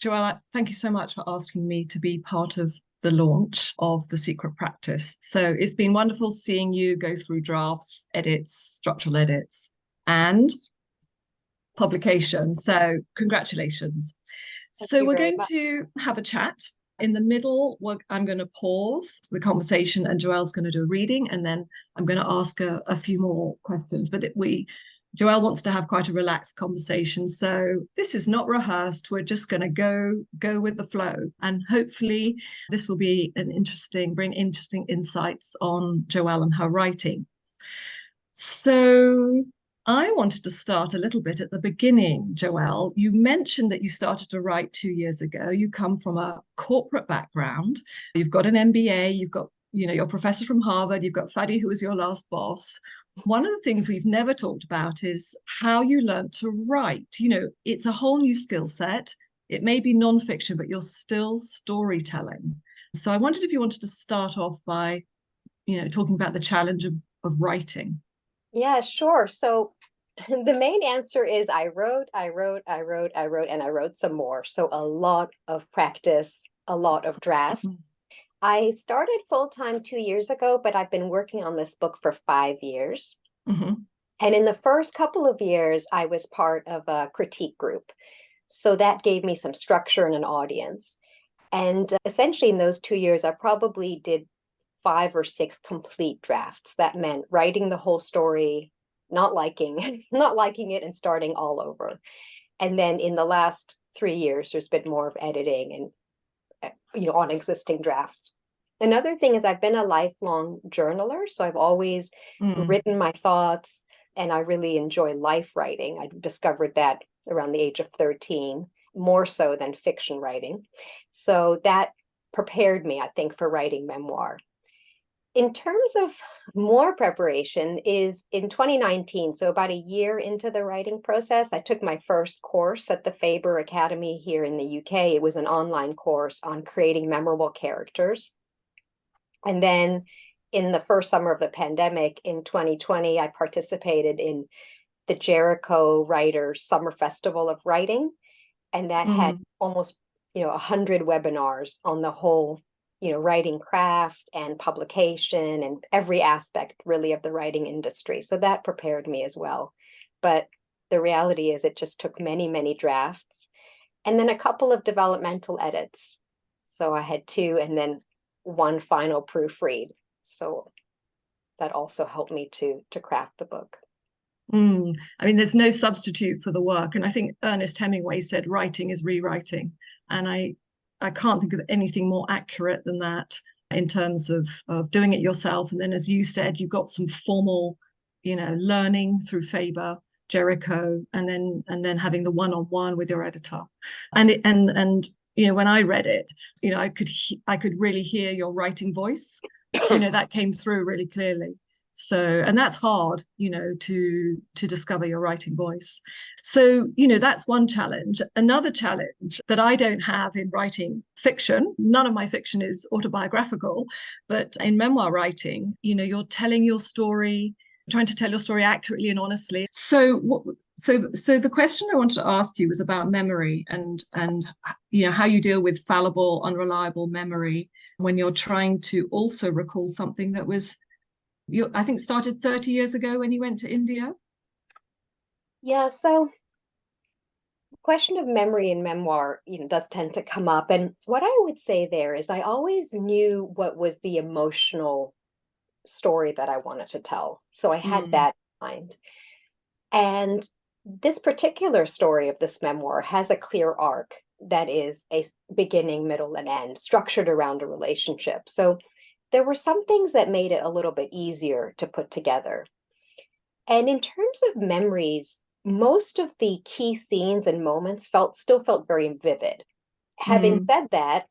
Joelle, thank you so much for asking me to be part of the launch of The Secret Practice. So it's been wonderful seeing you go through drafts, edits, structural edits, and publication. So congratulations. Thank So you we're very going much. to have a chat. In the middle, I'm going to pause the conversation and Joelle's going to do a reading, and then I'm going to ask a few more questions. But Joelle wants to have quite a relaxed conversation. So this is not rehearsed. We're just going to go with the flow. And hopefully this will be bring interesting insights on Joelle and her writing. So I wanted to start a little bit at the beginning, Joelle. You mentioned that you started to write 2 years ago. You come from a corporate background. You've got an MBA. You've got, your professor from Harvard. You've got Fadi, who was your last boss. One of the things we've never talked about is how you learned to write. It's a whole new skill set. It may be nonfiction, but you're still storytelling. So I wondered if you wanted to start off by, talking about the challenge of writing. Yeah, sure. So the main answer is I wrote, and I wrote some more. So a lot of practice, a lot of draft. I started full-time 2 years ago, but I've been working on this book for 5 years. Mm-hmm. And in the first couple of years, I was part of a critique group. So that gave me some structure and an audience. And essentially, in those 2 years, I probably did 5 or 6 complete drafts. That meant writing the whole story, not liking, not liking it, and starting all over. And then in the last 3 years, there's been more of editing and on existing drafts. Another thing is I've been a lifelong journaler, so I've always written my thoughts, and I really enjoy life writing. I discovered that around the age of 13, more so than fiction writing. So that prepared me, I think, for writing memoir. In terms of more preparation is in 2019, so about a year into the writing process, I took my first course at the Faber Academy here in the UK. It was an online course on creating memorable characters. And then in the first summer of the pandemic in 2020, I participated in the Jericho Writers Summer Festival of Writing. And that had almost 100 webinars on the whole writing craft and publication and every aspect really of the writing industry. So that prepared me as well. But the reality is it just took many, many drafts and then a couple of developmental edits. So I had 2 and then 1 final proofread. So that also helped me to craft the book. I mean, there's no substitute for the work. And I think Ernest Hemingway said writing is rewriting. And I can't think of anything more accurate than that in terms of doing it yourself. And then, as you said, you got some formal, learning through Faber, Jericho, and then having the one-on-one with your editor. And when I read it, I could really hear your writing voice. That came through really clearly. So, and that's hard, to discover your writing voice. So, that's one challenge. Another challenge that I don't have in writing fiction, none of my fiction is autobiographical, but in memoir writing, you're telling your story, trying to tell your story accurately and honestly. So the question I wanted to ask you was about memory and how you deal with fallible, unreliable memory when you're trying to also recall something that was I think started 30 years ago when you went to India. Yeah, so the question of memory in memoir, does tend to come up. And what I would say there is I always knew what was the emotional story that I wanted to tell. So I had that in mind. And this particular story of this memoir has a clear arc that is a beginning, middle, and end, structured around a relationship. So there were some things that made it a little bit easier to put together. And in terms of memories, most of the key scenes and moments still felt very vivid. Having said that,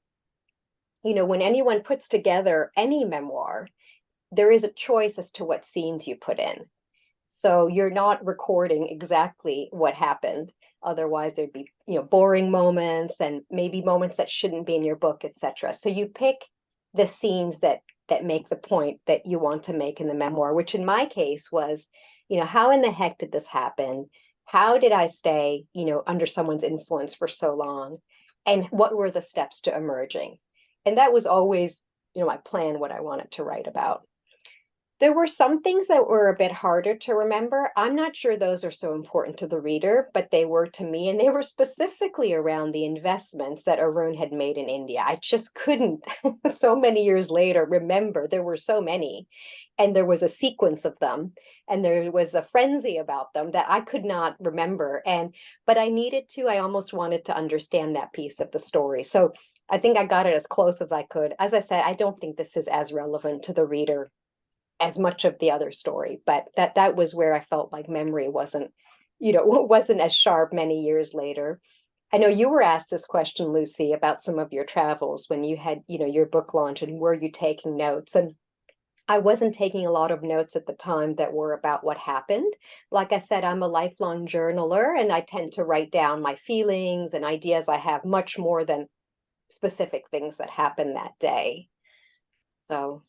when anyone puts together any memoir, there is a choice as to what scenes you put in. So you're not recording exactly what happened. Otherwise, there'd be, boring moments and maybe moments that shouldn't be in your book, etc. So you pick the scenes that make the point that you want to make in the memoir, which in my case was, how in the heck did this happen? How did I stay, under someone's influence for so long? and what were the steps to emerging. And that was always, my plan, what I wanted to write about. There were some things that were a bit harder to remember. I'm not sure those are so important to the reader, but they were to me, and they were specifically around the investments that Arun had made in India. I just couldn't, so many years later, remember. There were so many, and there was a sequence of them, and there was a frenzy about them that I could not remember. But I needed to, I almost wanted to understand that piece of the story. So I think I got it as close as I could. As I said, I don't think this is as relevant to the reader as much of the other story, but that was where I felt like memory wasn't, wasn't as sharp many years later. I know you were asked this question, Lucy, about some of your travels when you had, your book launch, and were you taking notes? And I wasn't taking a lot of notes at the time that were about what happened. Like I said, I'm a lifelong journaler, and I tend to write down my feelings and ideas I have much more than specific things that happened that day. So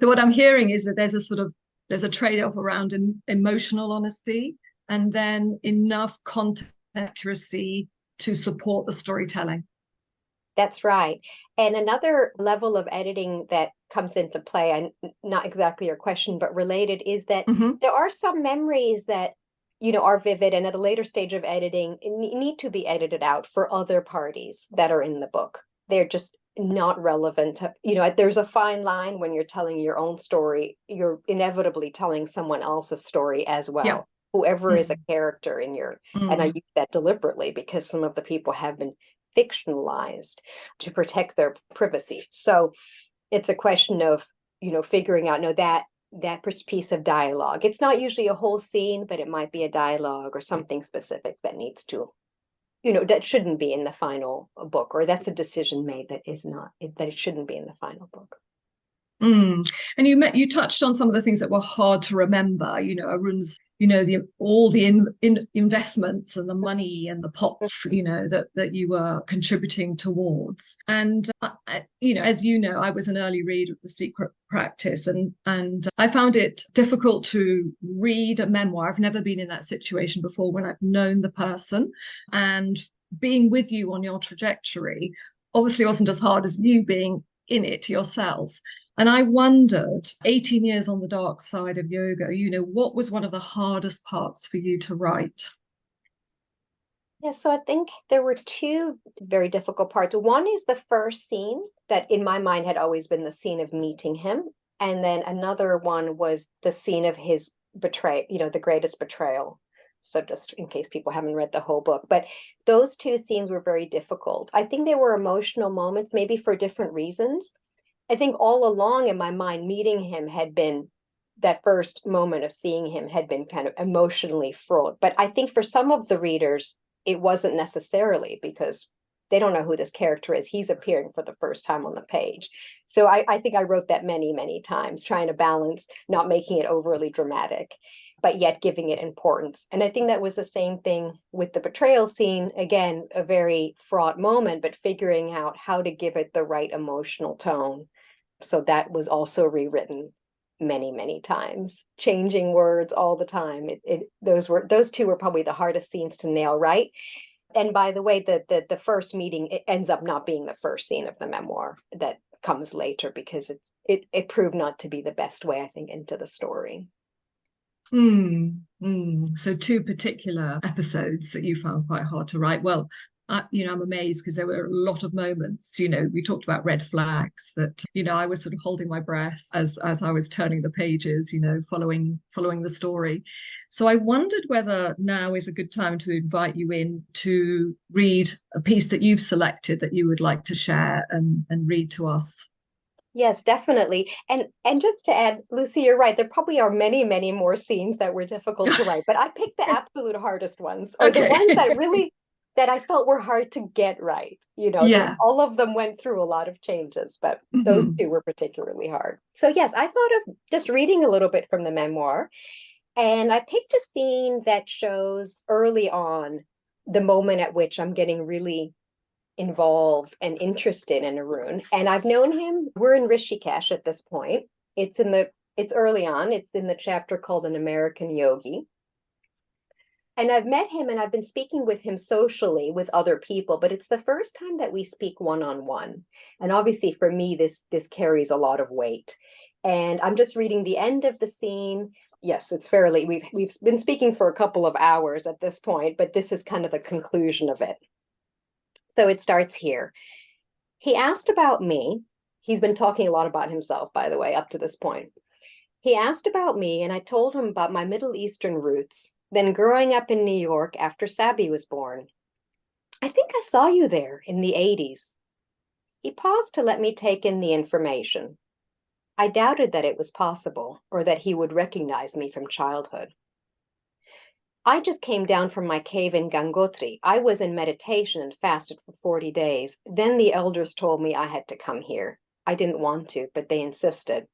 what I'm hearing is that there's a trade-off around emotional honesty and then enough content accuracy to support the storytelling. that's right. And another level of editing that comes into play, and not exactly your question, but related, is that there are some memories that, are vivid and at a later stage of editing need to be edited out for other parties that are in the book. They're just not relevant to, there's a fine line when you're telling your own story. You're inevitably telling someone else's story as well. Yeah. Whoever is a character in your, and I use that deliberately because some of the people have been fictionalized to protect their privacy. So it's a question of, figuring out, no, that piece of dialogue. It's not usually a whole scene, but it might be a dialogue or something specific that needs to, that shouldn't be in the final book, or that's a decision made that it shouldn't be in the final book. And you touched on some of the things that were hard to remember. Arun's, all the investments and the money and the pots, that you were contributing towards. And as you know, I was an early reader of The Secret Practice, and I found it difficult to read a memoir. I've never been in that situation before when I've known the person, and being with you on your trajectory obviously wasn't as hard as you being in it yourself. And I wondered, 18 years on the dark side of yoga, what was one of the hardest parts for you to write? Yeah, so I think there were two very difficult parts. One is the first scene that in my mind had always been the scene of meeting him. And then another one was the scene of his the greatest betrayal. So just in case people haven't read the whole book, but those two scenes were very difficult. I think they were emotional moments, maybe for different reasons. I think all along in my mind, meeting him had been, that first moment of seeing him had been kind of emotionally fraught. But I think for some of the readers, it wasn't necessarily, because they don't know who this character is. He's appearing for the first time on the page. So I think I wrote that many, many times, trying to balance not making it overly dramatic, but yet giving it importance. And I think that was the same thing with the betrayal scene. Again, a very fraught moment, but figuring out how to give it the right emotional tone. So that was also rewritten many, many times, changing words all the time. Those two were probably the hardest scenes to nail right. And by the way, the first meeting, it ends up not being the first scene of the memoir. That comes later because it proved not to be the best way, I think, into the story. So two particular episodes that you found quite hard to write. Well, I'm amazed because there were a lot of moments, we talked about red flags that, I was sort of holding my breath as I was turning the pages, following the story. So I wondered whether now is a good time to invite you in to read a piece that you've selected that you would like to share and read to us. Yes, definitely. And just to add, Lucy, you're right. There probably are many, many more scenes that were difficult to write, but I picked the absolute hardest ones, or the ones that really that I felt were hard to get right. All of them went through a lot of changes, but those two were particularly hard. So yes, I thought of just reading a little bit from the memoir, and I picked a scene that shows early on the moment at which I'm getting really involved and interested in Arun. And I've known him, we're in Rishikesh at this point. It's early on, it's in the chapter called An American Yogi. And I've met him and I've been speaking with him socially with other people, but it's the first time that we speak one-on-one. And obviously for me, this carries a lot of weight. And I'm just reading the end of the scene. Yes, it's fairly, we've been speaking for a couple of hours at this point, but this is kind of the conclusion of it. So it starts here. He asked about me. He's been talking a lot about himself, by the way, up to this point. He asked about me, and I told him about my Middle Eastern roots, then growing up in New York after Sabi was born. I think I saw you there in the 80s. He paused to let me take in the information. I doubted that it was possible, or that he would recognize me from childhood. I just came down from my cave in Gangotri. I was in meditation and fasted for 40 days. Then the elders told me I had to come here. I didn't want to, but they insisted.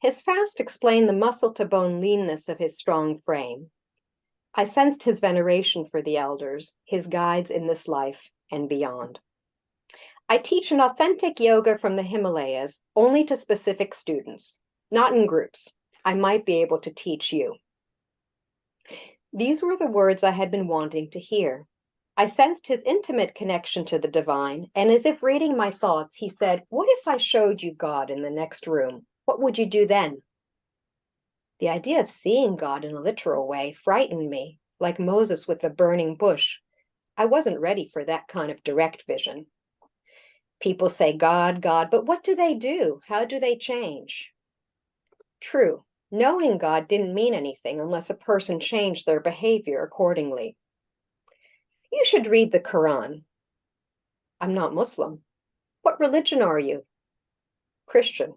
His fast explained the muscle-to-bone leanness of his strong frame. I sensed his veneration for the elders, his guides in this life and beyond. I teach an authentic yoga from the Himalayas only to specific students, not in groups. I might be able to teach you. These were the words I had been wanting to hear. I sensed his intimate connection to the divine, and as if reading my thoughts, he said, "What if I showed you God in the next room? What would you do then?" The idea of seeing God in a literal way frightened me, like Moses with the burning bush. I wasn't ready for that kind of direct vision. People say God, God, but what do they do? How do they change? True, knowing God didn't mean anything unless a person changed their behavior accordingly. You should read the Quran. I'm not Muslim. What religion are you? Christian.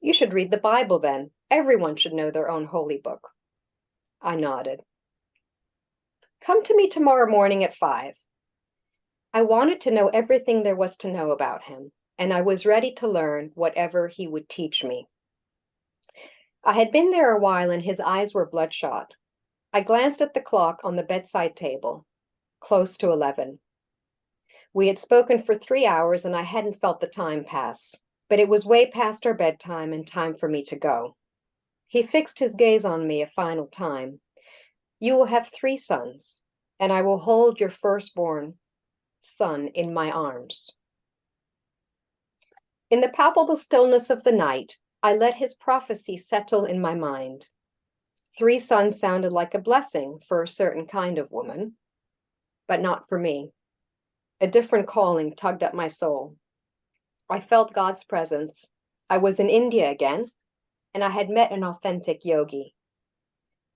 You should read the Bible then. Everyone should know their own holy book. I nodded. Come to me tomorrow morning at 5. I wanted to know everything there was to know about him, and I was ready to learn whatever he would teach me. I had been there a while and his eyes were bloodshot. I glanced at the clock on the bedside table. Close to 11. We had spoken for 3 hours and I hadn't felt the time pass, but it was way past our bedtime and time for me to go. He fixed his gaze on me a final time. You will have 3 sons, and I will hold your firstborn son in my arms. In the palpable stillness of the night, I let his prophecy settle in my mind. 3 sons sounded like a blessing for a certain kind of woman, but not for me. A different calling tugged at my soul. I felt God's presence. I was in India again, and I had met an authentic yogi.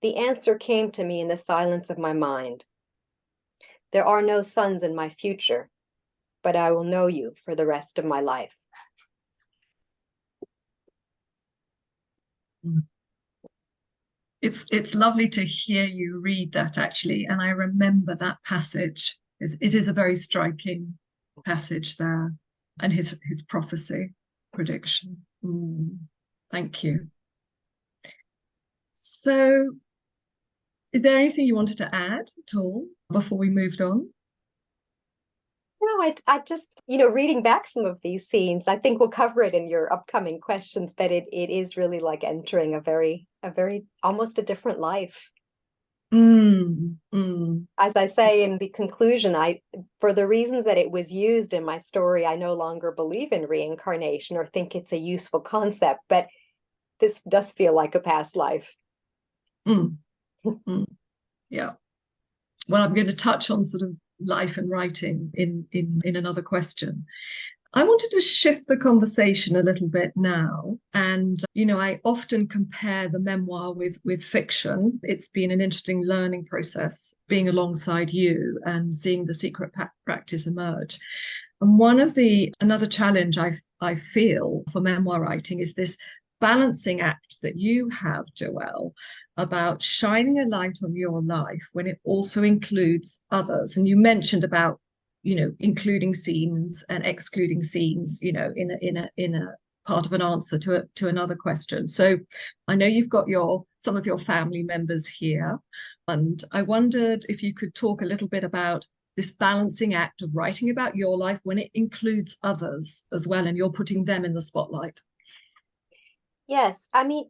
The answer came to me in the silence of my mind. There are no sons in my future, but I will know you for the rest of my life. It's lovely to hear you read that, actually, and I remember that passage. It is a very striking passage there, and his prophecy prediction. Thank you. So, is there anything you wanted to add at all before we moved on? No, I just, reading back some of these scenes, I think we'll cover it in your upcoming questions, but it is really like entering a very, almost a different life. As I say in the conclusion, for the reasons that it was used in my story, I no longer believe in reincarnation or think it's a useful concept, but this does feel like a past life. Yeah. Well, I'm going to touch on sort of life and writing in another question. I wanted to shift the conversation a little bit now. And, I often compare the memoir with fiction. It's been an interesting learning process being alongside you and seeing the secret practice emerge. And another challenge I feel for memoir writing is this balancing act that you have, Joelle, about shining a light on your life when it also includes others. And you mentioned about, including scenes and excluding scenes, in a part of an answer to another question. So I know you've got some of your family members here, and I wondered if you could talk a little bit about this balancing act of writing about your life when it includes others as well, and you're putting them in the spotlight. Yes, I mean,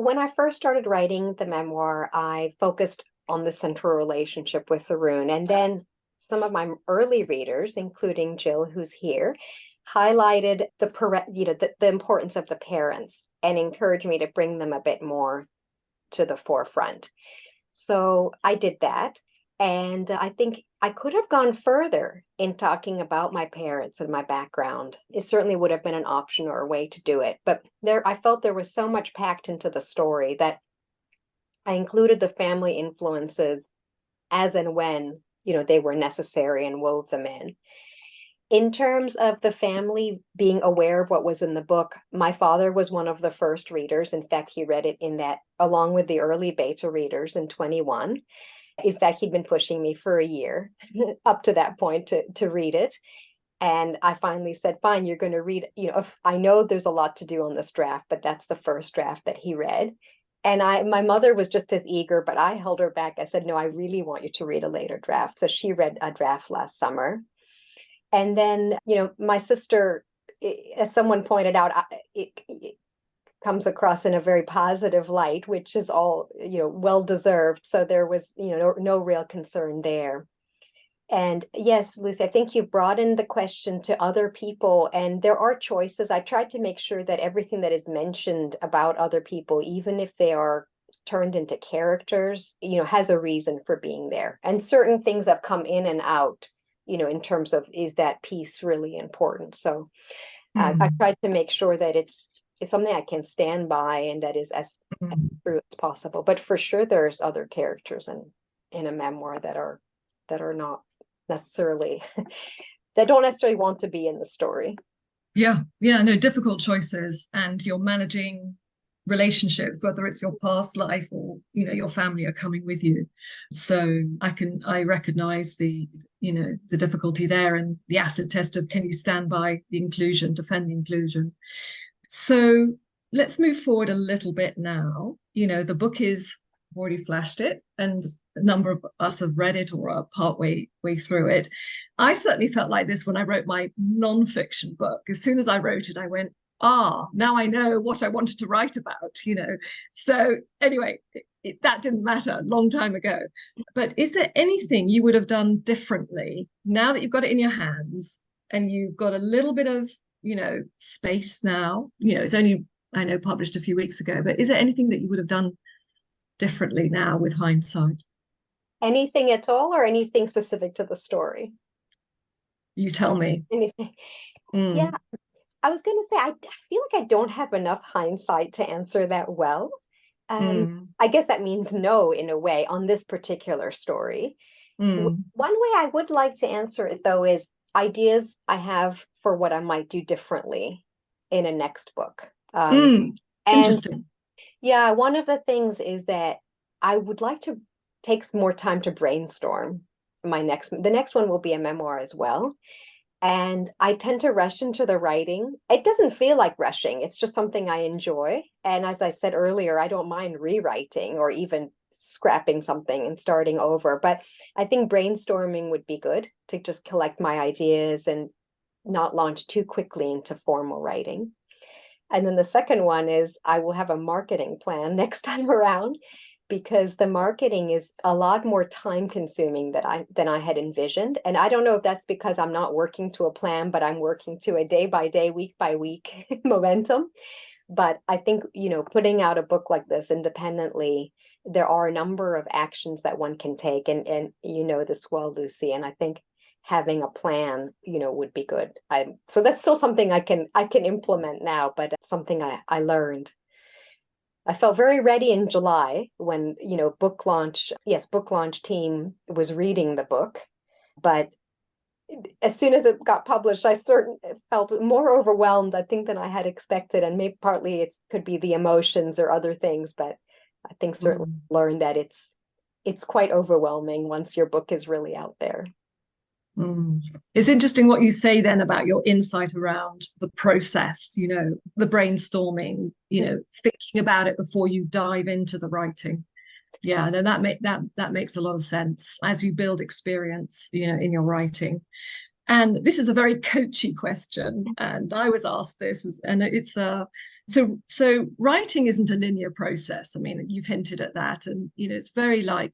when I first started writing the memoir, I focused on the central relationship with Haroon. And then some of my early readers, including Jill, who's here, highlighted the importance of the parents and encouraged me to bring them a bit more to the forefront. So I did that. And I think I could have gone further in talking about my parents and my background. It certainly would have been an option or a way to do it. But I felt there was so much packed into the story that I included the family influences as and when, they were necessary and wove them in. In terms of the family being aware of what was in the book, my father was one of the first readers. In fact, he read it in that, along with the early beta readers in 21. In fact, he'd been pushing me for a year up to that point to read it. And I finally said, fine, you're going to read, I know there's a lot to do on this draft, but that's the first draft that he read. And my mother was just as eager, but I held her back. I said, no, I really want you to read a later draft. So she read a draft last summer. And then, my sister, as someone pointed out, it comes across in a very positive light, which is all, well deserved. So there was, no real concern there. And yes, Lucy, I think you brought in the question to other people, and there are choices. I tried to make sure that everything that is mentioned about other people, even if they are turned into characters, has a reason for being there. And certain things have come in and out, in terms of, is that piece really important? So I tried to make sure that it's something I can stand by and that is as true as possible. But for sure, there's other characters in a memoir that are not necessarily that don't necessarily want to be in the story. Yeah, no, difficult choices, and you're managing relationships, whether it's your past life or your family are coming with you. So I recognize the difficulty there, and the acid test of, can you stand by the inclusion, defend the inclusion. So let's move forward a little bit now. The book is, I've already flashed it, and a number of us have read it or are part way through it. I certainly felt like this when I wrote my non-fiction book. As soon as I wrote it, I went, now I know what I wanted to write about, So anyway, that didn't matter a long time ago. But is there anything you would have done differently now that you've got it in your hands and you've got a little bit of, space now? It's only, I know, published a few weeks ago, but is there anything that you would have done differently now with hindsight? Anything at all, or anything specific to the story? You tell me. Anything. Yeah, I was going to say, I feel like I don't have enough hindsight to answer that well. I guess that means no, in a way, on this particular story. One way I would like to answer it, though, is ideas I have for what I might do differently in a next book. Interesting. Yeah, one of the things is that I would like to take more time to brainstorm the next one will be a memoir as well. And I tend to rush into the writing. It doesn't feel like rushing. It's just something I enjoy. And as I said earlier, I don't mind rewriting or even scrapping something and starting over. But I think brainstorming would be good to just collect my ideas and not launch too quickly into formal writing. And then the second one is I will have a marketing plan next time around, because the marketing is a lot more time consuming than I had envisioned. And I don't know if that's because I'm not working to a plan, but I'm working to a day by day, week by week momentum. But I think, putting out a book like this independently, there are a number of actions that one can take. And you know this well, Lucy, and I think having a plan, would be good. So that's still something I can implement now, but it's something I learned. I felt very ready in July when, book launch team was reading the book. But as soon as it got published, I felt more overwhelmed, I think, than I had expected. And maybe partly it could be the emotions or other things, but I think certainly learned that it's quite overwhelming once your book is really out there. It's interesting what you say then about your insight around the process, the brainstorming, thinking about it before you dive into the writing. Yeah, no, that makes a lot of sense as you build experience, in your writing. And this is a very coachy question, and I was asked this, and it's a so writing isn't a linear process. I mean, you've hinted at that, and it's very like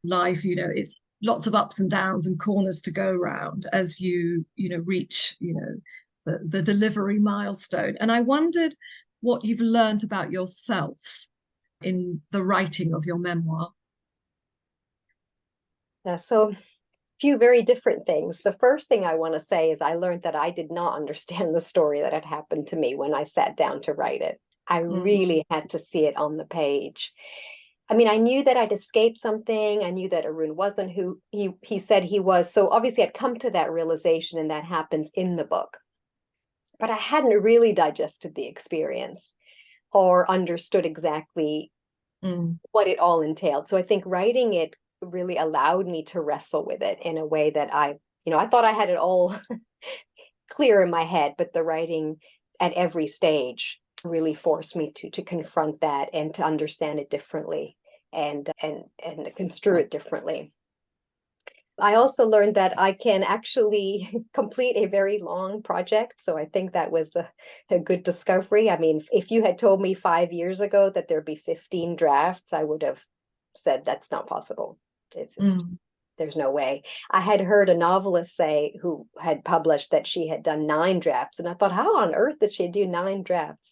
life. It's lots of ups and downs and corners to go round as you reach the delivery milestone. And I wondered what you've learned about yourself in the writing of your memoir. Yeah, so few very different things. The first thing I want to say is I learned that I did not understand the story that had happened to me when I sat down to write it. I really had to see it on the page. I mean, I knew that I'd escaped something. I knew that Arun wasn't who he said he was. So obviously I'd come to that realization, and that happens in the book. But I hadn't really digested the experience or understood exactly what it all entailed. So I think writing it really allowed me to wrestle with it in a way that I thought I had it all clear in my head, but the writing at every stage really forced me to confront that and to understand it differently and construe it differently. I also learned that I can actually complete a very long project. So I think that was a good discovery. I mean, if you had told me 5 years ago that there'd be 15 drafts, I would have said that's not possible. There's no way. I had heard a novelist say who had published that she had done 9 drafts. And I thought, how on earth did she do 9 drafts?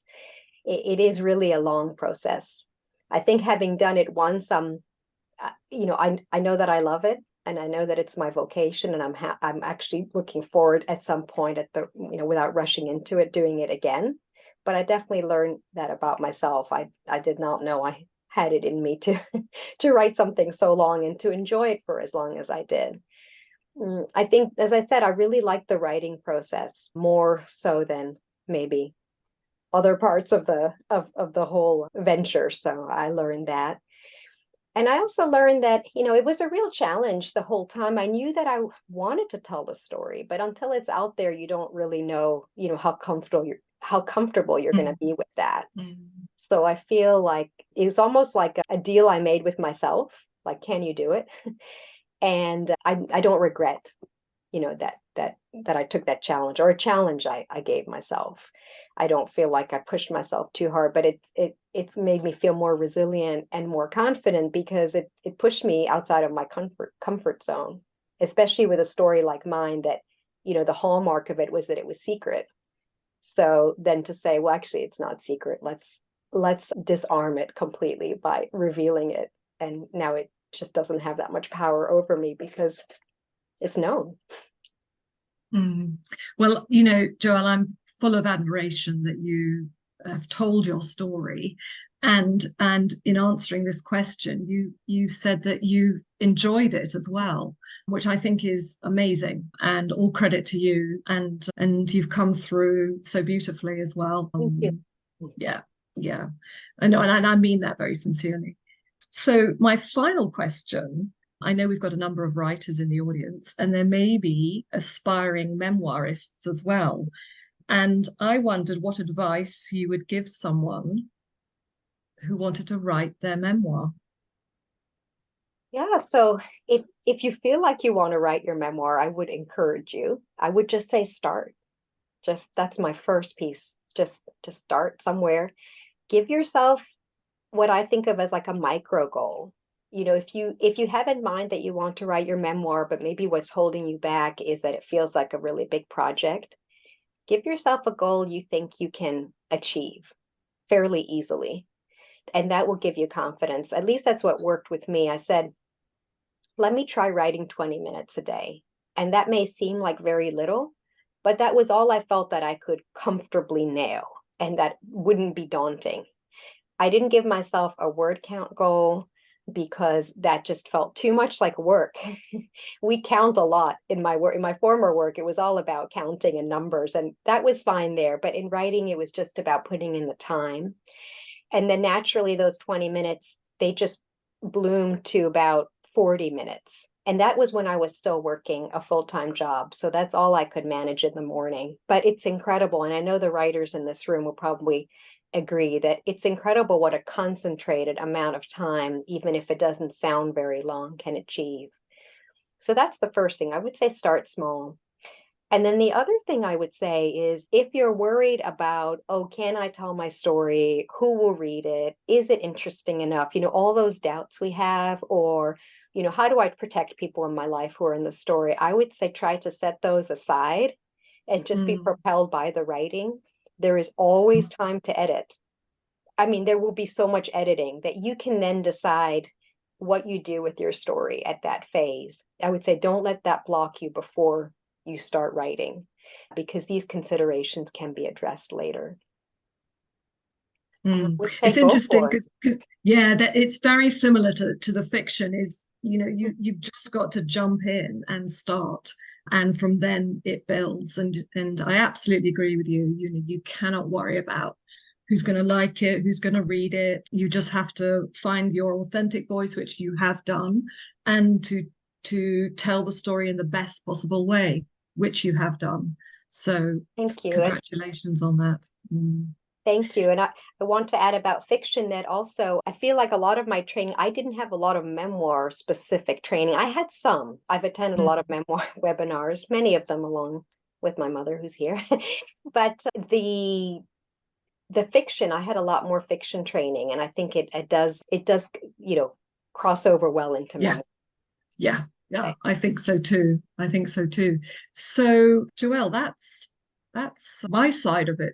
It is really a long process. I think having done it once, I know that I love it, and I know that it's my vocation, and I'm actually looking forward at some point without rushing into it, doing it again. But I definitely learned that about myself. I did not know I had it in me to to write something so long and to enjoy it for as long as I did. I think, as I said, I really like the writing process more so than maybe other parts of the whole venture. So I learned that. And I also learned that, it was a real challenge the whole time. I knew that I wanted to tell the story, but until it's out there, you don't really know, how comfortable you're going to be with that. So I feel like it was almost like a deal I made with myself. Like, can you do it? And I don't regret, that I took that challenge, or a challenge I gave myself. I don't feel like I pushed myself too hard, but it's made me feel more resilient and more confident, because it pushed me outside of my comfort zone, especially with a story like mine that, the hallmark of it was that it was secret. So then to say, well, actually, it's not secret. Let's disarm it completely by revealing it. And now it just doesn't have that much power over me because it's known. Well, Joelle, I'm full of admiration that you have told your story, and in answering this question, you said that you've enjoyed it as well, which I think is amazing, and all credit to you. And you've come through so beautifully as well. Thank you. Yeah, I know, and I mean that very sincerely. So my final question. I know we've got a number of writers in the audience, and there may be aspiring memoirists as well. And I wondered what advice you would give someone who wanted to write their memoir. Yeah, so if you feel like you want to write your memoir, I would encourage you. I would just say start. That's my first piece. Just start somewhere. Give yourself what I think of as like a micro goal. If you have in mind that you want to write your memoir, but maybe what's holding you back is that it feels like a really big project, give yourself a goal you think you can achieve fairly easily. And that will give you confidence. At least that's what worked with me. I said, let me try writing 20 minutes a day. And that may seem like very little, but that was all I felt that I could comfortably nail, and that wouldn't be daunting. I didn't give myself a word count goal because that just felt too much like work. We count a lot in my work. In my former work, it was all about counting and numbers, and that was fine there. But in writing, it was just about putting in the time. And then naturally, those 20 minutes, they just bloomed to about 40 minutes. And that was when I was still working a full-time job. So that's all I could manage in the morning. But it's incredible. And I know the writers in this room will probably agree that it's incredible what a concentrated amount of time, even if it doesn't sound very long, can achieve. So that's the first thing. I would say start small. And then the other thing I would say is if you're worried about, oh, can I tell my story? Who will read it? Is it interesting enough? All those doubts we have, or, how do I protect people in my life who are in the story? I would say try to set those aside and just be Mm. propelled by the writing. There is always time to edit. I mean, there will be so much editing that you can then decide what you do with your story at that phase. I would say don't let that block you before you start writing, because these considerations can be addressed later. I Mm. would say It's go interesting for it. because yeah, that it's very similar to the fiction. Is you've just got to jump in and start, and from then it builds. And I absolutely agree with you. You cannot worry about who's going to like it, who's going to read it. You just have to find your authentic voice, which you have done, and to tell the story in the best possible way, which you have done. So Thank you. congratulations on that. Mm. Thank you. And I want to add about fiction that also I feel like a lot of my training, I didn't have a lot of memoir specific training. I had some. I've attended a lot of memoir webinars, many of them along with my mother who's here. But the fiction, I had a lot more fiction training, and I think it does, cross over well into Yeah. memoir. Yeah, yeah, I think so too. I think so too. So, Joelle, that's my side of it